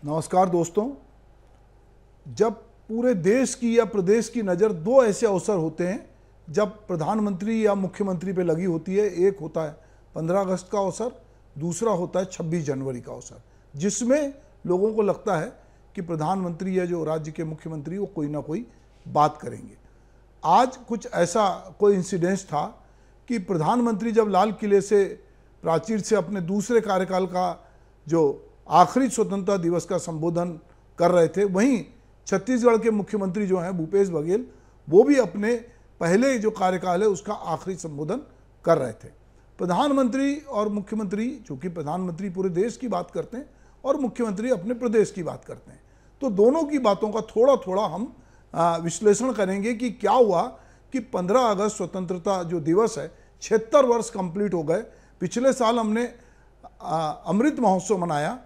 नमस्कार दोस्तों। जब पूरे देश की या प्रदेश की नज़र दो ऐसे अवसर होते हैं जब प्रधानमंत्री या मुख्यमंत्री पे लगी होती है, एक होता है 15 अगस्त का अवसर, दूसरा होता है 26 जनवरी का अवसर, जिसमें लोगों को लगता है कि प्रधानमंत्री या जो राज्य के मुख्यमंत्री वो कोई ना कोई बात करेंगे। आज कुछ ऐसा कोई इंसिडेंस था कि प्रधानमंत्री जब लाल किले से प्राचीर से अपने दूसरे कार्यकाल का जो आखिरी स्वतंत्रता दिवस का संबोधन कर रहे थे, वहीं छत्तीसगढ़ के मुख्यमंत्री जो हैं भूपेश बघेल, वो भी अपने पहले जो कार्यकाल है उसका आखिरी संबोधन कर रहे थे। प्रधानमंत्री और मुख्यमंत्री, चूंकि प्रधानमंत्री पूरे देश की बात करते हैं और मुख्यमंत्री अपने प्रदेश की बात करते हैं, तो दोनों की बातों का थोड़ा थोड़ा हम विश्लेषण करेंगे कि क्या हुआ कि 15 अगस्त स्वतंत्रता जो दिवस है, 76 वर्ष कंप्लीट हो गए। पिछले साल हमने अमृत महोत्सव मनाया,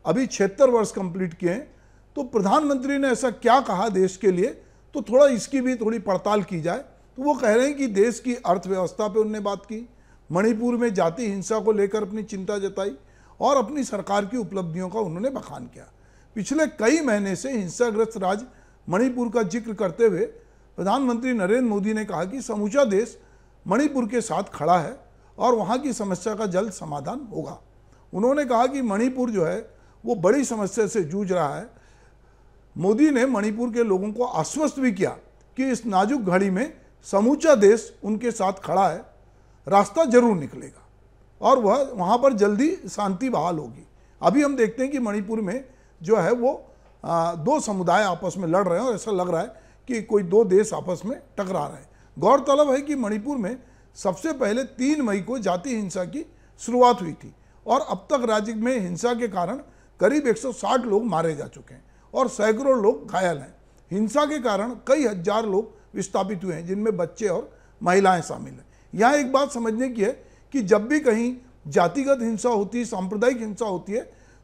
अभी 76 वर्ष कंप्लीट किए हैं। तो प्रधानमंत्री ने ऐसा क्या कहा देश के लिए, तो थोड़ा इसकी भी थोड़ी पड़ताल की जाए। तो वो कह रहे हैं कि देश की अर्थव्यवस्था पे उन्होंने बात की, मणिपुर में जाति हिंसा को लेकर अपनी चिंता जताई और अपनी सरकार की उपलब्धियों का उन्होंने बखान किया। पिछले कई महीने से हिंसाग्रस्त राज्य मणिपुर का जिक्र करते हुए प्रधानमंत्री नरेंद्र मोदी ने कहा कि समूचा देश मणिपुर के साथ खड़ा है और वहाँ की समस्या का जल्द समाधान होगा। उन्होंने कहा कि मणिपुर जो है वो बड़ी समस्या से जूझ रहा है। मोदी ने मणिपुर के लोगों को आश्वस्त भी किया कि इस नाजुक घड़ी में समूचा देश उनके साथ खड़ा है, रास्ता जरूर निकलेगा और वह वहाँ पर जल्दी शांति बहाल होगी। अभी हम देखते हैं कि मणिपुर में जो है वो दो समुदाय आपस में लड़ रहे हैं और ऐसा लग रहा है कि कोई दो देश आपस में टकरा रहे हैं। गौरतलब है कि मणिपुर में सबसे पहले 3 मई को जाति हिंसा की शुरुआत हुई थी और अब तक राज्य में हिंसा के कारण करीब 160 लोग मारे जा चुके हैं और सैकड़ों लोग घायल हैं। हिंसा के कारण कई हजार लोग विस्थापित हुए हैं, जिनमें बच्चे और महिलाएं शामिल हैं। यहाँ एक बात समझने की है कि जब भी कहीं जातिगत हिंसा होती है, सांप्रदायिक हिंसा होती है,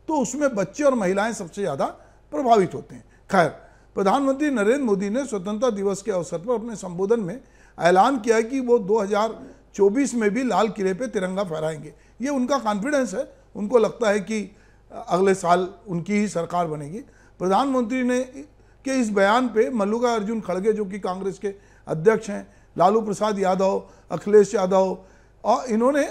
तो उसमें बच्चे और महिलाएं सबसे ज़्यादा प्रभावित होते हैं। खैर, प्रधानमंत्री नरेंद्र मोदी ने स्वतंत्रता दिवस के अवसर पर अपने संबोधन में ऐलान किया कि वो 2024 में भी लाल किले पे तिरंगा फहराएंगे। ये उनका कॉन्फिडेंस है, उनको लगता है कि अगले साल उनकी ही सरकार बनेगी। प्रधानमंत्री ने के इस बयान पे मल्लिकार्जुन खड़गे, जो कि कांग्रेस के अध्यक्ष हैं, लालू प्रसाद यादव, अखिलेश यादव, और इन्होंने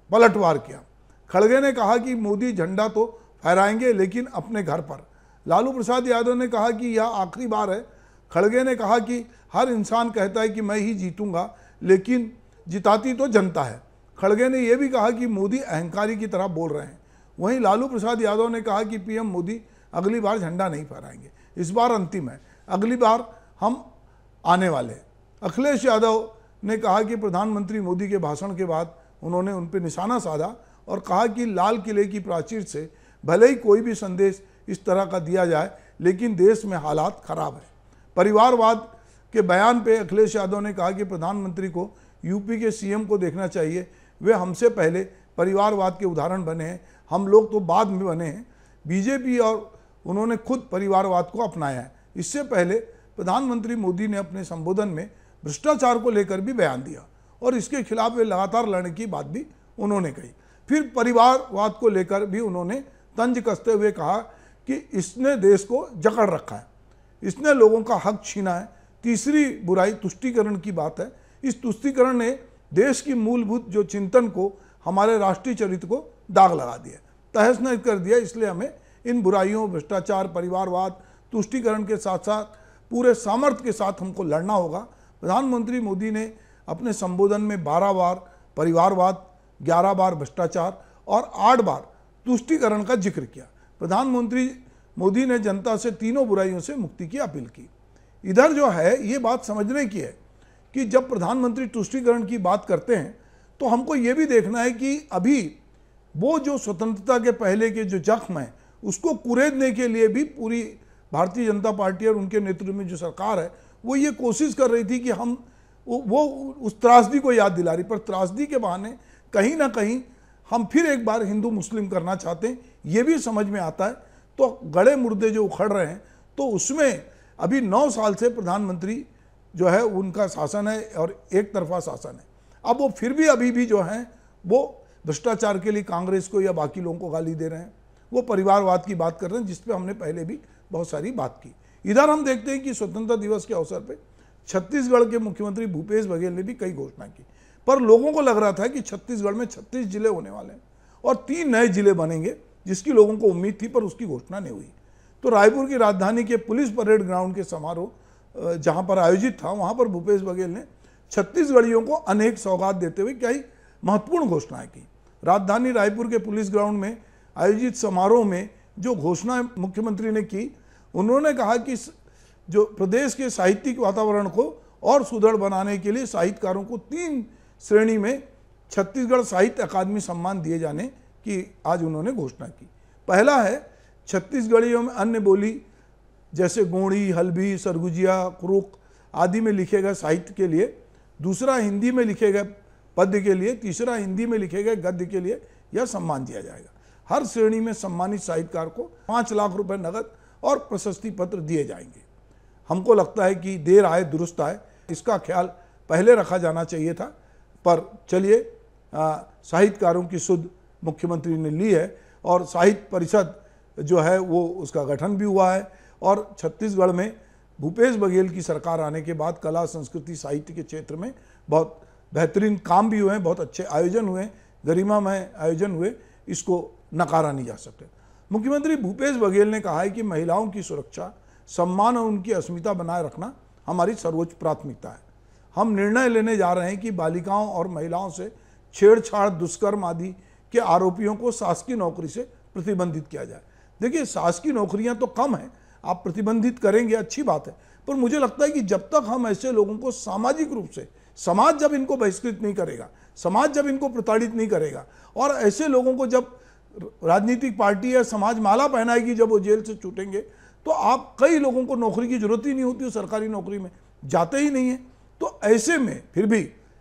पलटवार किया। खड़गे ने कहा कि मोदी झंडा तो फहराएंगे लेकिन अपने घर पर। लालू प्रसाद यादव ने कहा कि यह आखिरी बार है। खड़गे ने कहा कि हर इंसान कहता है कि मैं ही जीतूंगा, लेकिन जिताती तो जनता है। खड़गे ने यह भी कहा कि मोदी अहंकारी की तरह बोल रहे हैं। वहीं लालू प्रसाद यादव ने कहा कि पीएम मोदी अगली बार झंडा नहीं फहराएंगे, इस बार अंतिम है, अगली बार हम आने वाले हैं। अखिलेश यादव ने कहा कि प्रधानमंत्री मोदी के भाषण के बाद उन्होंने उन पर निशाना साधा और कहा कि लाल किले की प्राचीर से भले ही कोई भी संदेश इस तरह का दिया जाए, लेकिन देश में हालात खराब है। परिवारवाद के बयान पे अखिलेश यादव ने कहा कि प्रधानमंत्री को यूपी के सीएम को देखना चाहिए, वे हमसे पहले परिवारवाद के उदाहरण बने हैं, हम लोग तो बाद में बने हैं। बीजेपी और उन्होंने खुद परिवारवाद को अपनाया है। इससे पहले प्रधानमंत्री मोदी ने अपने संबोधन में भ्रष्टाचार को लेकर भी बयान दिया और इसके खिलाफ वे लगातार लड़ने की बात भी उन्होंने कही। फिर परिवारवाद को लेकर भी उन्होंने तंज कसते हुए कहा कि इसने देश को जकड़ रखा है, इसने लोगों का हक छीना है। तीसरी बुराई तुष्टीकरण की बात है। इस तुष्टीकरण ने देश की मूलभूत जो चिंतन को, हमारे राष्ट्रीय चरित्र को दाग लगा दिया, तहस नहस कर दिया। इसलिए हमें इन बुराइयों, भ्रष्टाचार, परिवारवाद, तुष्टीकरण के साथ साथ पूरे सामर्थ्य के साथ हमको लड़ना होगा। प्रधानमंत्री मोदी ने अपने संबोधन में 12 बार परिवारवाद, 11 बार भ्रष्टाचार और 8 बार तुष्टीकरण का जिक्र किया। प्रधानमंत्री मोदी ने जनता से तीनों बुराइयों से मुक्ति की अपील की। इधर जो है ये बात समझने की है कि जब प्रधानमंत्री तुष्टीकरण की बात करते हैं तो हमको ये भी देखना है कि अभी वो जो स्वतंत्रता के पहले के जो जख्म है उसको कुरेदने के लिए भी पूरी भारतीय जनता पार्टी और उनके नेतृत्व में जो सरकार है वो ये कोशिश कर रही थी कि हम वो उस त्रासदी को याद दिला रही, पर त्रासदी के बहाने कहीं ना कहीं हम फिर एक बार हिंदू मुस्लिम करना चाहते हैं, ये भी समझ में आता है। तो गड़े मुर्दे जो उखड़ रहे हैं, तो उसमें अभी 9 साल से प्रधानमंत्री जो है उनका शासन है और एक तरफा शासन है। अब वो फिर भी अभी भी जो है वो भ्रष्टाचार के लिए कांग्रेस को या बाकी लोगों को गाली दे रहे हैं। वो परिवारवाद की बात कर रहे हैं, जिस पे हमने पहले भी बहुत सारी बात की। इधर हम देखते हैं कि स्वतंत्रता दिवस के अवसर पे छत्तीसगढ़ के मुख्यमंत्री भूपेश बघेल ने भी कई घोषणा की, पर लोगों को लग रहा था कि छत्तीसगढ़ में 36 जिले होने वाले हैं और 3 नए जिले बनेंगे, जिसकी लोगों को उम्मीद थी, पर उसकी घोषणा नहीं हुई। तो रायपुर की राजधानी के पुलिस परेड ग्राउंड के समारोह जहां पर आयोजित था, वहां पर भूपेश बघेल ने छत्तीसगढ़ियों को अनेक सौगात देते हुए कई महत्वपूर्ण घोषणाएं की। राजधानी रायपुर के पुलिस ग्राउंड में आयोजित समारोह में जो घोषणाएं मुख्यमंत्री ने की, उन्होंने कहा कि जो प्रदेश के साहित्यिक वातावरण को और सुदृढ़ बनाने के लिए साहित्यकारों को 3 श्रेणी में छत्तीसगढ़ साहित्य अकादमी सम्मान दिए जाने की आज उन्होंने घोषणा की। पहला है छत्तीसगढ़ियों में अन्य बोली जैसे गोंडी, हल्बी, सरगुजिया, कुरुक आदि में लिखे गए साहित्य के लिए, दूसरा हिंदी में लिखे गए पद्य के लिए, तीसरा हिंदी में लिखे गए गद्य के लिए यह सम्मान दिया जाएगा। हर श्रेणी में सम्मानित साहित्यकार को 5 लाख रुपए नगद और प्रशस्ति पत्र दिए जाएंगे। हमको लगता है कि देर आए दुरुस्त आए, इसका ख्याल पहले रखा जाना चाहिए था, पर चलिए साहित्यकारों की सुध मुख्यमंत्री ने ली है और साहित्य परिषद जो है वो उसका गठन भी हुआ है और छत्तीसगढ़ में भूपेश बघेल की सरकार आने के बाद कला, संस्कृति, साहित्य के क्षेत्र में बहुत बेहतरीन काम भी हुए हैं, बहुत अच्छे आयोजन हुए, गरिमामय आयोजन हुए, इसको नकारा नहीं जा सकता। मुख्यमंत्री भूपेश बघेल ने कहा है कि महिलाओं की सुरक्षा, सम्मान और उनकी अस्मिता बनाए रखना हमारी सर्वोच्च प्राथमिकता है। हम निर्णय लेने जा रहे हैं कि बालिकाओं और महिलाओं से छेड़छाड़, दुष्कर्म आदि के आरोपियों को शासकीय नौकरी से प्रतिबंधित किया जाए। देखिए, शासकीय नौकरियां तो कम हैं, आप प्रतिबंधित करेंगे अच्छी बात है, पर मुझे लगता है कि जब तक हम ऐसे लोगों को सामाजिक रूप से, समाज जब इनको बहिष्कृत नहीं करेगा, समाज जब इनको प्रताड़ित नहीं करेगा और ऐसे लोगों को जब राजनीतिक पार्टी या समाज माला पहनाएगी जब वो जेल से छूटेंगे, तो आप कई लोगों को नौकरी की जरूरत ही नहीं होती, सरकारी नौकरी में जाते ही नहीं है। तो ऐसे में फिर भी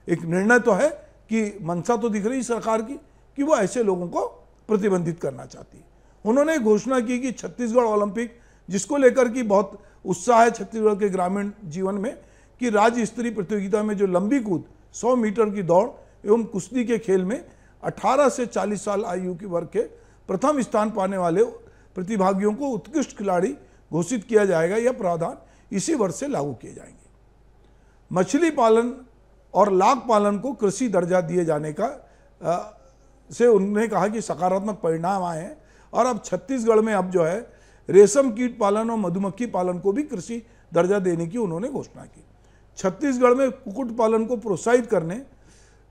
एक निर्णय तो है कि मंशा तो दिख रही सरकार की कि वो ऐसे लोगों को प्रतिबंधित करना चाहती है। उन्होंने घोषणा की कि छत्तीसगढ़ ओलंपिक, जिसको लेकर कि बहुत उत्साह है छत्तीसगढ़ के ग्रामीण जीवन में, कि राज्य स्तरीय प्रतियोगिता में जो लंबी कूद 100 मीटर की दौड़ एवं कुश्ती के खेल में 18 से 40 साल आयु के वर्ग के प्रथम स्थान पाने वाले प्रतिभागियों को उत्कृष्ट खिलाड़ी घोषित किया जाएगा। यह प्रावधान इसी वर्ष से लागू किए जाएंगे। मछली पालन और लाख पालन को कृषि दर्जा दिए जाने का से उन्होंने कहा कि सकारात्मक परिणाम आए हैं और अब छत्तीसगढ़ में अब जो है रेशम कीट पालन और मधुमक्खी पालन को भी कृषि दर्जा देने की उन्होंने घोषणा की। छत्तीसगढ़ में कुक्कुट पालन को प्रोत्साहित करने,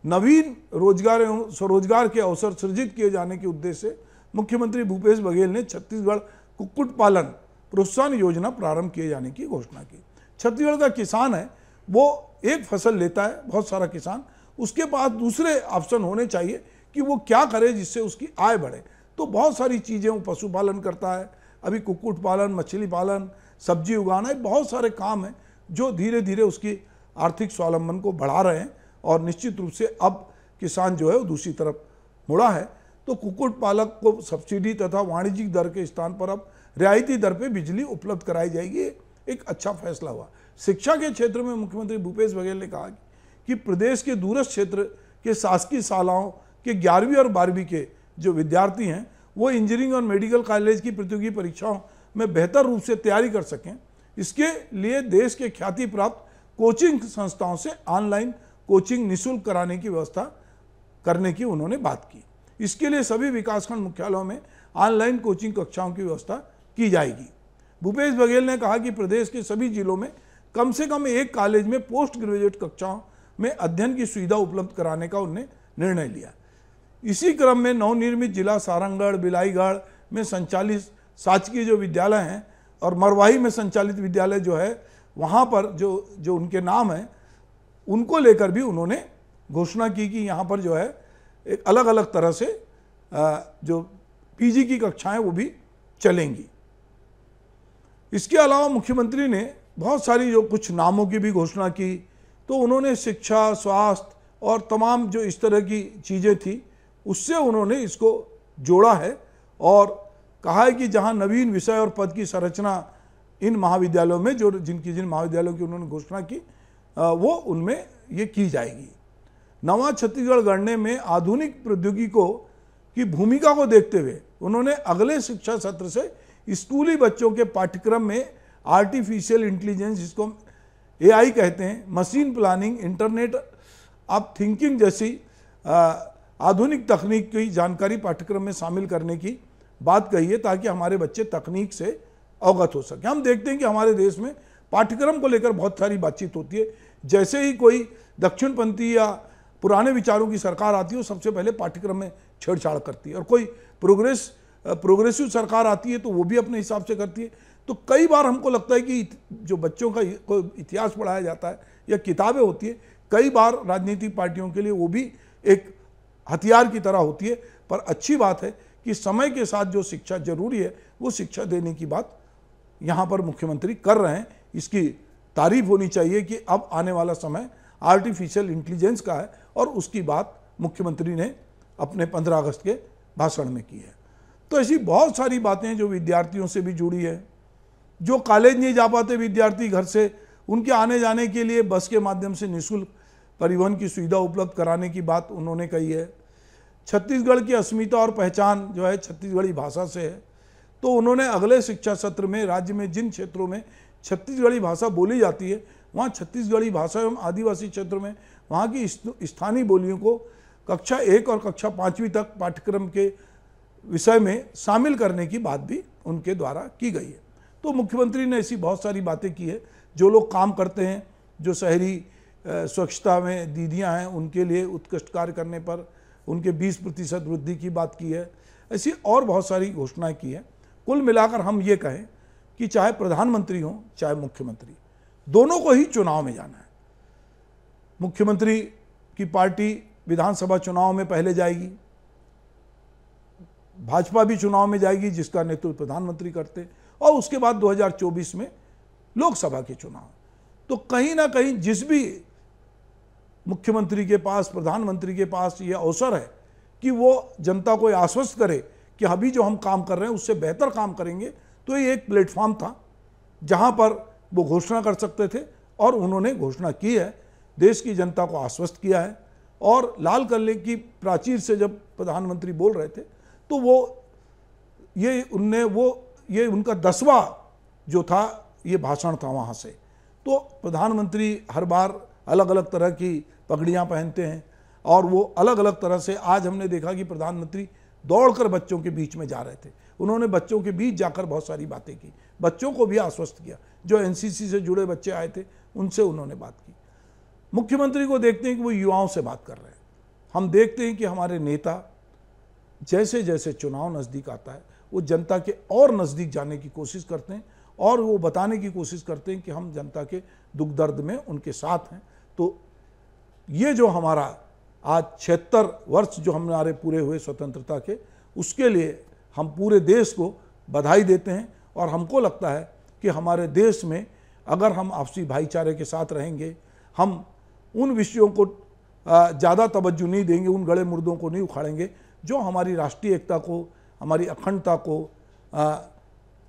नवीन रोजगार एवं स्वरोजगार के अवसर सृजित किए जाने के उद्देश्य से मुख्यमंत्री भूपेश बघेल ने छत्तीसगढ़ कुक्कुट पालन प्रोत्साहन योजना प्रारंभ किए जाने की घोषणा की। छत्तीसगढ़ का किसान है, वो एक फसल लेता है, बहुत सारा किसान, उसके पास दूसरे ऑप्शन होने चाहिए कि वो क्या करे जिससे उसकी आय बढ़े। तो बहुत सारी चीज़ें, वो पशुपालन करता है, अभी कुक्कुट पालन, मछली पालन, सब्जी उगाना, बहुत सारे काम हैं जो धीरे धीरे उसकी आर्थिक स्वावलंबन को बढ़ा रहे हैं और निश्चित रूप से अब किसान जो है वो दूसरी तरफ मुड़ा है। तो कुक्कुट पालक को सब्सिडी तथा वाणिज्यिक दर के स्थान पर अब रियायती दर पे बिजली उपलब्ध कराई जाएगी, एक अच्छा फैसला हुआ। शिक्षा के क्षेत्र में मुख्यमंत्री भूपेश बघेल ने कहा कि प्रदेश के दूरस्थ क्षेत्र के शासकीय शालाओं के 11वीं और 12वीं के जो विद्यार्थी हैं वो इंजीनियरिंग और मेडिकल कॉलेज की प्रतियोगी परीक्षाओं में बेहतर रूप से तैयारी कर सकें। इसके लिए देश के ख्याति प्राप्त कोचिंग संस्थाओं से ऑनलाइन कोचिंग निःशुल्क कराने की व्यवस्था करने की उन्होंने बात की। इसके लिए सभी विकासखंड मुख्यालयों में ऑनलाइन कोचिंग कक्षाओं की व्यवस्था की जाएगी। भूपेश बघेल ने कहा कि प्रदेश के सभी जिलों में कम से कम एक कॉलेज में पोस्ट ग्रेजुएट कक्षाओं में अध्ययन की सुविधा उपलब्ध कराने का उन्होंने निर्णय लिया। इसी क्रम में नवनिर्मित जिला सारंगढ़, बिलाईगढ़ में संचालित शासकीय जो विद्यालय हैं और मरवाही में संचालित विद्यालय जो है, वहाँ पर जो उनके नाम हैं उनको लेकर भी उन्होंने घोषणा की कि यहाँ पर जो है एक अलग अलग तरह से जो पीजी की कक्षाएं वो भी चलेंगी। इसके अलावा मुख्यमंत्री ने बहुत सारी जो कुछ नामों की भी घोषणा की। तो उन्होंने शिक्षा, स्वास्थ्य और तमाम जो इस तरह की चीज़ें थी उससे उन्होंने इसको जोड़ा है और कहा है कि जहां नवीन विषय और पद की संरचना इन महाविद्यालयों में जिन महाविद्यालयों की उन्होंने घोषणा की वो उनमें ये की जाएगी। नवा छत्तीसगढ़ गढ़ने में आधुनिक प्रौद्योगिकी को की भूमिका को देखते हुए उन्होंने अगले शिक्षा सत्र से स्कूली बच्चों के पाठ्यक्रम में आर्टिफिशियल इंटेलिजेंस, जिसको एआई कहते हैं, machine planning, internet of thinking जैसी आधुनिक तकनीक की जानकारी पाठ्यक्रम में शामिल करने की बात कही है, ताकि हमारे बच्चे तकनीक से अवगत हो सके। हम देखते हैं कि हमारे देश में पाठ्यक्रम को लेकर बहुत सारी बातचीत होती है। जैसे ही कोई दक्षिणपंथी या पुराने विचारों की सरकार आती है, वो सबसे पहले पाठ्यक्रम में छेड़छाड़ करती है, और कोई प्रोग्रेसिव सरकार आती है तो वो भी अपने हिसाब से करती है। तो कई बार हमको लगता है कि जो बच्चों का कोई इतिहास पढ़ाया जाता है या किताबें होती है, कई बार राजनीतिक पार्टियों के लिए वो भी एक हथियार की तरह होती है। पर अच्छी बात है कि समय के साथ जो शिक्षा जरूरी है वो शिक्षा देने की बात यहाँ पर मुख्यमंत्री कर रहे हैं। इसकी तारीफ होनी चाहिए कि अब आने वाला समय आर्टिफिशियल इंटेलिजेंस का है, और उसकी बात मुख्यमंत्री ने अपने 15 अगस्त के भाषण में की है। तो ऐसी बहुत सारी बातें जो विद्यार्थियों से भी जुड़ी है। जो कॉलेज नहीं जा पाते विद्यार्थी घर से, उनके आने जाने के लिए बस के माध्यम से निःशुल्क परिवहन की सुविधा उपलब्ध कराने की बात उन्होंने कही है। छत्तीसगढ़ की अस्मिता और पहचान जो है छत्तीसगढ़ी भाषा से है, तो उन्होंने अगले शिक्षा सत्र में राज्य में जिन क्षेत्रों में छत्तीसगढ़ी भाषा बोली जाती है, वहाँ छत्तीसगढ़ी भाषा एवं आदिवासी क्षेत्रों में वहाँ की स्थानीय बोलियों को कक्षा 1 और कक्षा 5वीं तक पाठ्यक्रम के विषय में शामिल करने की बात भी उनके द्वारा की गई है। तो मुख्यमंत्री ने ऐसी बहुत सारी बातें की है। जो लोग काम करते हैं, जो शहरी स्वच्छता में दीदियां हैं, उनके लिए उत्कृष्ट कार्य करने पर उनके 20% वृद्धि की बात की है। ऐसी और बहुत सारी घोषणाएं की है। कुल मिलाकर हम ये कहें कि चाहे प्रधानमंत्री हो चाहे मुख्यमंत्री, दोनों को ही चुनाव में जाना है। मुख्यमंत्री की पार्टी विधानसभा चुनाव में पहले जाएगी, भाजपा भी चुनाव में जाएगी जिसका नेतृत्व प्रधानमंत्री करते, और उसके बाद 2024 में लोकसभा के चुनाव। तो कहीं ना कहीं जिस भी मुख्यमंत्री के पास, प्रधानमंत्री के पास ये अवसर है कि वो जनता को आश्वस्त करे कि अभी जो हम काम कर रहे हैं उससे बेहतर काम करेंगे, तो ये एक प्लेटफॉर्म था जहां पर वो घोषणा कर सकते थे, और उन्होंने घोषणा की है, देश की जनता को आश्वस्त किया है। और लाल किले की प्राचीर से जब प्रधानमंत्री बोल रहे थे तो ये उनका 10वां जो था ये भाषण था वहाँ से। तो प्रधानमंत्री हर बार अलग अलग तरह की पगड़ियाँ पहनते हैं, और वो अलग अलग तरह से, आज हमने देखा कि प्रधानमंत्री दौड़कर बच्चों के बीच में जा रहे थे। उन्होंने बच्चों के बीच जाकर बहुत सारी बातें की, बच्चों को भी आश्वस्त किया। जो एनसीसी से जुड़े बच्चे आए थे उनसे उन्होंने बात की। मुख्यमंत्री को देखते हैं कि वो युवाओं से बात कर रहे हैं। हम देखते हैं कि हमारे नेता जैसे जैसे चुनाव नज़दीक आता है वो जनता के और नज़दीक जाने की कोशिश करते हैं, और वो बताने की कोशिश करते हैं कि हम जनता के दुख दर्द में उनके साथ हैं। तो ये जो हमारा आज 76 वर्ष जो हमारे पूरे हुए स्वतंत्रता के, उसके लिए हम पूरे देश को बधाई देते हैं। और हमको लगता है कि हमारे देश में अगर हम आपसी भाईचारे के साथ रहेंगे, हम उन विषयों को ज़्यादा तवज्जो नहीं देंगे, उन गड़े मुर्दों को नहीं उखाड़ेंगे जो हमारी राष्ट्रीय एकता को, हमारी अखंडता को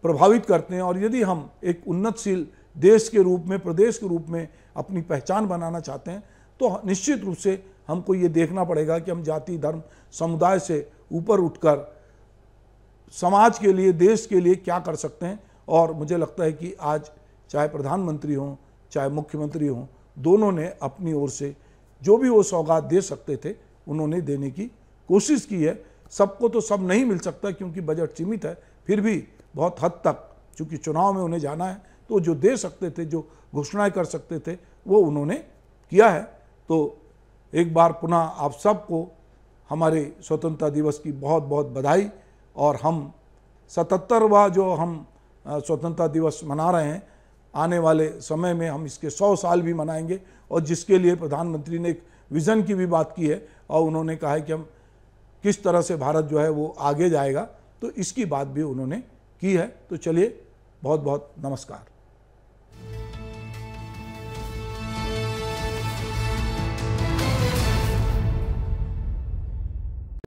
प्रभावित करते हैं। और यदि हम एक उन्नतशील देश के रूप में, प्रदेश के रूप में अपनी पहचान बनाना चाहते हैं, तो निश्चित रूप से हमको ये देखना पड़ेगा कि हम जाति, धर्म, समुदाय से ऊपर उठकर समाज के लिए, देश के लिए क्या कर सकते हैं। और मुझे लगता है कि आज चाहे प्रधानमंत्री हों चाहे मुख्यमंत्री हों, दोनों ने अपनी ओर से जो भी वो सौगात दे सकते थे उन्होंने देने की कोशिश की है। सबको तो सब नहीं मिल सकता क्योंकि बजट सीमित है, फिर भी बहुत हद तक चूँकि चुनाव में उन्हें जाना है, तो जो दे सकते थे, जो घोषणाएं कर सकते थे, वो उन्होंने किया है। तो एक बार पुनः आप सबको हमारे स्वतंत्रता दिवस की बहुत बहुत बधाई। और हम 77वां जो हम स्वतंत्रता दिवस मना रहे हैं, आने वाले समय में हम इसके 100 साल भी मनाएंगे, और जिसके लिए प्रधानमंत्री ने एक विज़न की भी बात की है, और उन्होंने कहा है कि हम किस तरह से भारत जो है वो आगे जाएगा, तो इसकी बात भी उन्होंने की है। तो चलिए, बहुत बहुत नमस्कार।